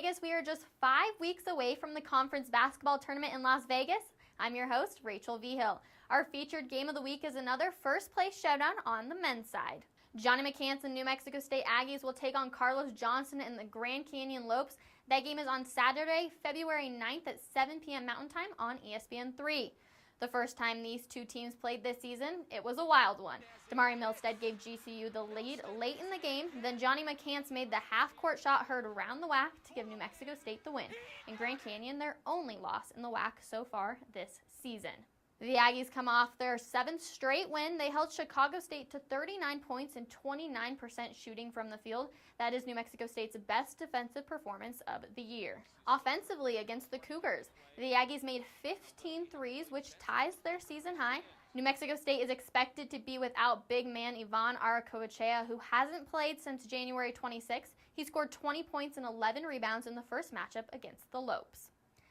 Vegas. We are just 5 weeks away from the conference basketball tournament in Las Vegas. I'm your host, Rachel Vigil. Our featured game of the week is another first-place showdown on the men's side. Johnny McCants and New Mexico State Aggies will take on Carlos Johnson and the Grand Canyon Lopes. That game is on Saturday, February 9th at 7 p.m. Mountain Time on ESPN3. The first time these two teams played this season, it was a wild one. Damari Milstead gave GCU the lead late in the game, then Johnny McCants made the half-court shot heard around the WAC to give New Mexico State the win. And Grand Canyon, their only loss in the WAC so far this season. The Aggies come off their 7th straight win. They held Chicago State to 39 points and 29% shooting from the field. That is New Mexico State's best defensive performance of the year. Offensively against the Cougars, the Aggies made 15 threes, which ties their season high. New Mexico State is expected to be without big man Ivan Aracoechea, who hasn't played since January 26th. He scored 20 points and 11 rebounds in the first matchup against the Lopes.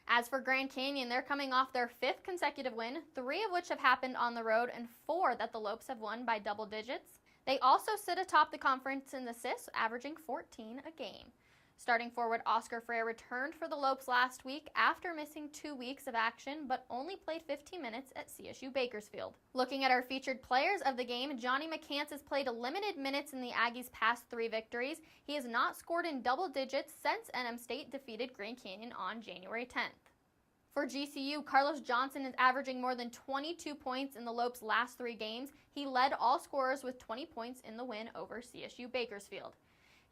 As for Grand Canyon, they're coming off their 5th consecutive win, 3 of which have happened on the road and 4 that the Lopes have won by double digits. They also sit atop the conference in assists, averaging 14 a game. Starting forward Oscar Freire returned for the Lopes last week after missing 2 weeks of action, but only played 15 minutes at CSU Bakersfield. Looking at our featured players of the game, Johnny McCants has played limited minutes in the Aggies' past 3 victories. He has not scored in double digits since NM State defeated Grand Canyon on January 10th. For GCU, Carlos Johnson is averaging more than 22 points in the Lopes' last 3 games. He led all scorers with 20 points in the win over CSU Bakersfield.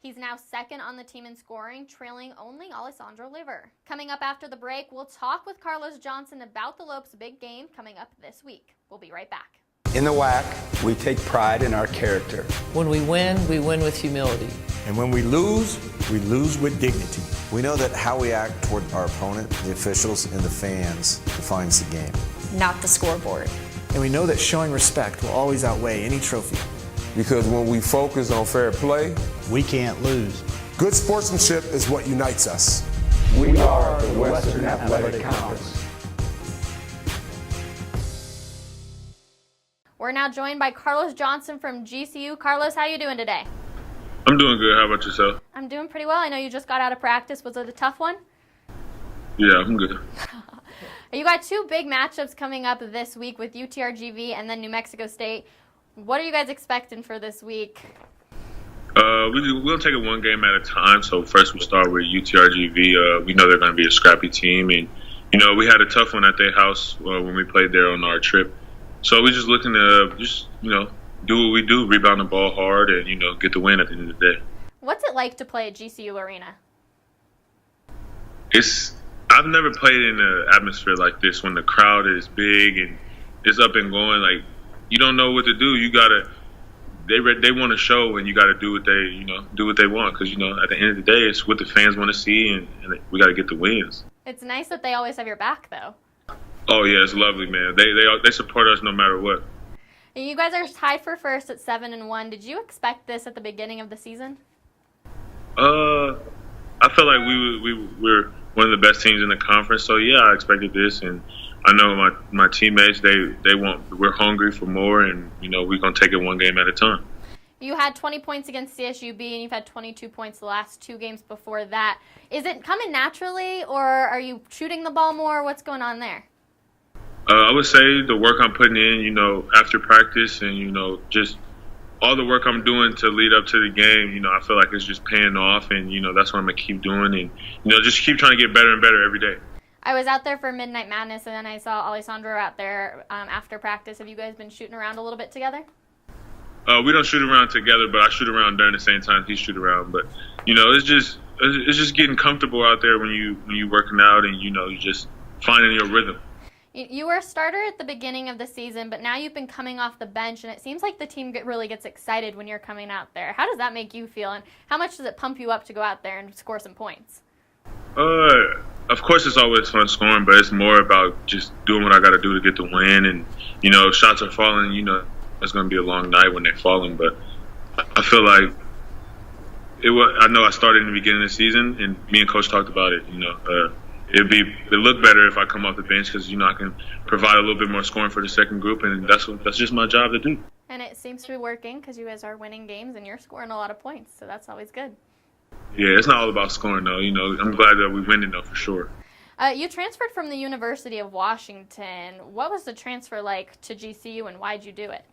He's now 2nd on the team in scoring, trailing only Alessandro Liver. Coming up after the break, we'll talk with Carlos Johnson about the Lopes' big game coming up this week. We'll be right back. In the WAC, we take pride in our character. When we win with humility. And when we lose with dignity. We know that how we act toward our opponent, the officials, and the fans defines the game. Not the scoreboard. And we know that showing respect will always outweigh any trophy. Because when we focus on fair play, we can't lose. Good sportsmanship is what unites us. We are the Western Athletic Conference. We're now joined by Carlos Johnson from GCU. Carlos, how are you doing today? I'm doing good. How about yourself? I'm doing pretty well. I know you just got out of practice. Was it a tough one? Yeah, I'm good. You got 2 big matchups coming up this week with UTRGV and then New Mexico State. What are you guys expecting for this week? We'll take it one game at a time. So first we'll start with UTRGV. We know they're going to be a scrappy team. And, we had a tough one at their house when we played there on our trip. So we're just looking to do what we do, rebound the ball hard, and, get the win at the end of the day. What's it like to play at GCU Arena? I've never played in an atmosphere like this when the crowd is big and it's up and going. Like, you don't know what to do. You gotta. They want to show, and you gotta do what they want. Because at the end of the day, it's what the fans want to see, and we gotta get the wins. It's nice that they always have your back, though. Oh yeah, it's lovely, man. They support us no matter what. And you guys are tied for first at 7-1. Did you expect this at the beginning of the season? I felt like we're one of the best teams in the conference. So yeah, I expected this, and I know my teammates, we're hungry for more, and, we're going to take it one game at a time. You had 20 points against CSUB, and you've had 22 points the last 2 games before that. Is it coming naturally, or are you shooting the ball more? What's going on there? I would say the work I'm putting in, after practice and, just all the work I'm doing to lead up to the game, I feel like it's just paying off, and, that's what I'm going to keep doing, and, just keep trying to get better and better every day. I was out there for Midnight Madness, and then I saw Alessandro out there after practice. Have you guys been shooting around a little bit together? We don't shoot around together, but I shoot around during the same time he shoot around. But it's just getting comfortable out there when you working out, and you just finding your rhythm. You were a starter at the beginning of the season, but now you've been coming off the bench, and it seems like the team really gets excited when you're coming out there. How does that make you feel, and how much does it pump you up to go out there and score some points? Of course, it's always fun scoring, but it's more about just doing what I got to do to get the win. And, shots are falling, it's going to be a long night when they're falling. But I feel like I know I started in the beginning of the season, and me and Coach talked about it. It look better if I come off the bench because, I can provide a little bit more scoring for the second group, and that's just my job to do. And it seems to be working because you guys are winning games and you're scoring a lot of points, so that's always good. Yeah, it's not all about scoring though. I'm glad that we winning though for sure. You transferred from the University of Washington. What was the transfer like to GCU, and why'd you do it?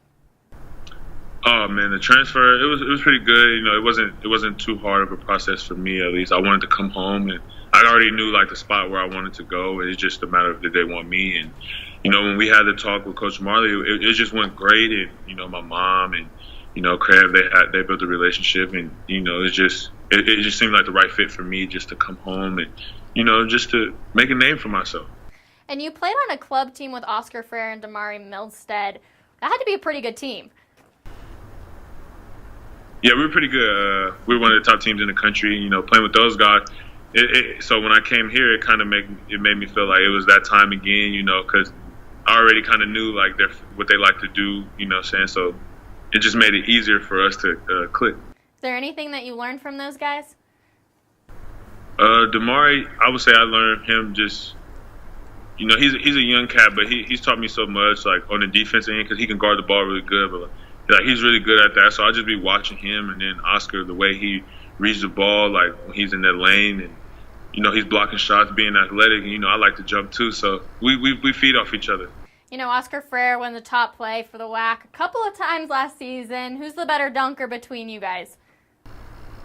Oh man, the transfer it was pretty good. It wasn't too hard of a process for me at least. I wanted to come home, and I already knew like the spot where I wanted to go. It's just a matter of did they want me. And when we had the talk with Coach Marley, it just went great. And my mom and Craig, they built a relationship, and it just seemed like the right fit for me just to come home and just to make a name for myself. And you played on a club team with Oscar Freire and Damari Milstead. That had to be a pretty good team. Yeah, we were pretty good. We were one of the top teams in the country. Playing with those guys. So when I came here, it kind of made me feel like it was that time again. Because I already kind of knew like what they like to do. So it just made it easier for us to click. Is there anything that you learned from those guys? Damari, I would say I learned him just. He's a young cat, but he's taught me so much like on the defensive end because he can guard the ball really good, but. Like he's really good at that, so I'll just be watching him, and then Oscar, the way he reads the ball, like when he's in that lane, and he's blocking shots, being athletic, and I like to jump too, so we feed off each other. Oscar Freire won the top play for the WAC a couple of times last season. Who's the better dunker between you guys?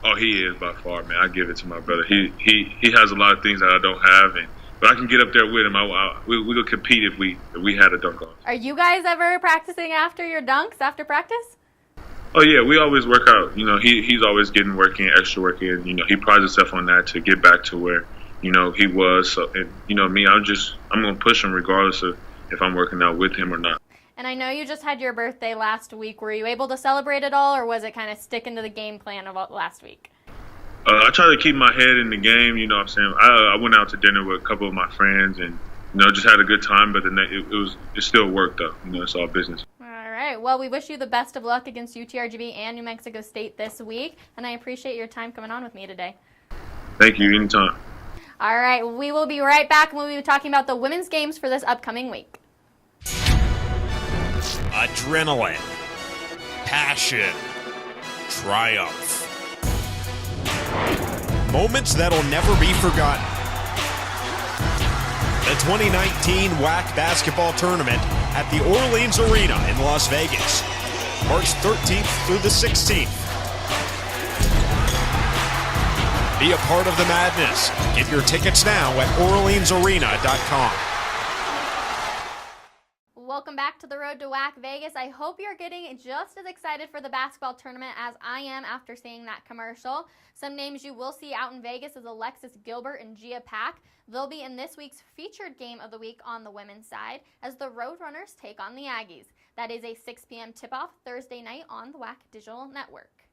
Oh, he is by far, man. I give it to my brother. He has a lot of things that I don't have, but I can get up there with him. We'll compete if we had a dunk off. Are you guys ever practicing after your dunks, after practice? Oh, yeah, we always work out. He's always getting work in, extra work in. He prides himself on that to get back to where, he was. So, and, me, I'm going to push him regardless of if I'm working out with him or not. And I know you just had your birthday last week. Were you able to celebrate at all, or was it kind of sticking to the game plan of last week? I try to keep my head in the game, what I'm saying. I went out to dinner with a couple of my friends and, just had a good time, but it still worked though. It's all business. All right. Well, we wish you the best of luck against UTRGV and New Mexico State this week, and I appreciate your time coming on with me today. Thank you. Anytime. All right. We will be right back, and we'll be talking about the women's games for this upcoming week. Adrenaline, passion, triumph. Moments that'll never be forgotten. The 2019 WAC basketball tournament at the Orleans Arena in Las Vegas, March 13th through the 16th. Be a part of the madness. Get your tickets now at orleansarena.com. Welcome back to the Road to WACVegas. I hope you're getting just as excited for the basketball tournament as I am after seeing that commercial. Some names you will see out in Vegas is Alexis Gilbert and Gia Pack. They'll be in this week's featured game of the week on the women's side as the Roadrunners take on the Aggies. That is a 6 p.m. tip-off Thursday night on the WAC Digital Network.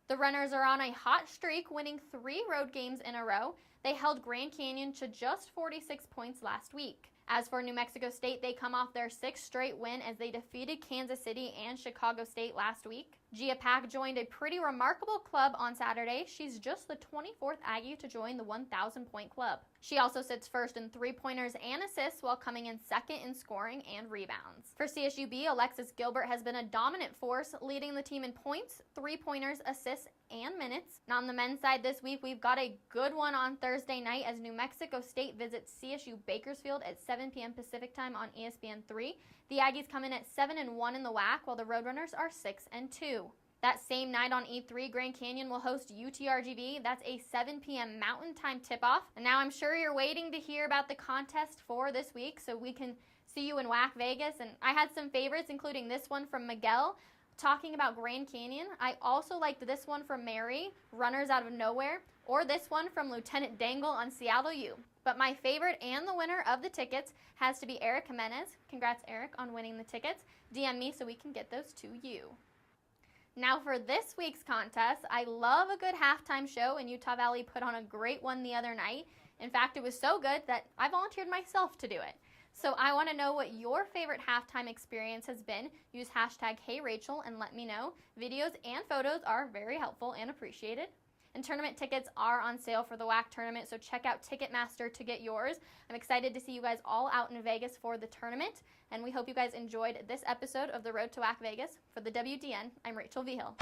The Runners are on a hot streak, winning 3 road games in a row. They held Grand Canyon to just 46 points last week. As for New Mexico State, they come off their 6th straight win as they defeated Kansas City and Chicago State last week. Gia Pack joined a pretty remarkable club on Saturday. She's just the 24th Aggie to join the 1,000-point club. She also sits first in 3-pointers and assists while coming in second in scoring and rebounds. For CSUB, Alexis Gilbert has been a dominant force, leading the team in points, 3-pointers, assists, and minutes. Now on the men's side this week, we've got a good one on Thursday night as New Mexico State visits CSU Bakersfield at 7 p.m. Pacific time on ESPN3. The Aggies come in at 7-1 in the WAC, while the Roadrunners are 6-2. That same night on E3, Grand Canyon will host UTRGV. That's a 7 p.m. Mountain Time tip-off. And now I'm sure you're waiting to hear about the contest for this week so we can see you in WAC Vegas. And I had some favorites, including this one from Miguel, talking about Grand Canyon. I also liked this one from Mary, Runners Out of Nowhere, or this one from Lieutenant Dangle on Seattle U. But my favorite and the winner of the tickets has to be Eric Jimenez. Congrats, Eric, on winning the tickets. DM me so we can get those to you. Now for this week's contest, I love a good halftime show, and Utah Valley put on a great one the other night. In fact, it was so good that I volunteered myself to do it. So I want to know what your favorite halftime experience has been. Use hashtag HeyRachel and let me know. Videos and photos are very helpful and appreciated. And tournament tickets are on sale for the WAC tournament, so check out Ticketmaster to get yours. I'm excited to see you guys all out in Vegas for the tournament, and we hope you guys enjoyed this episode of the Road to WACVegas. For the WDN, I'm Rachel Vigil.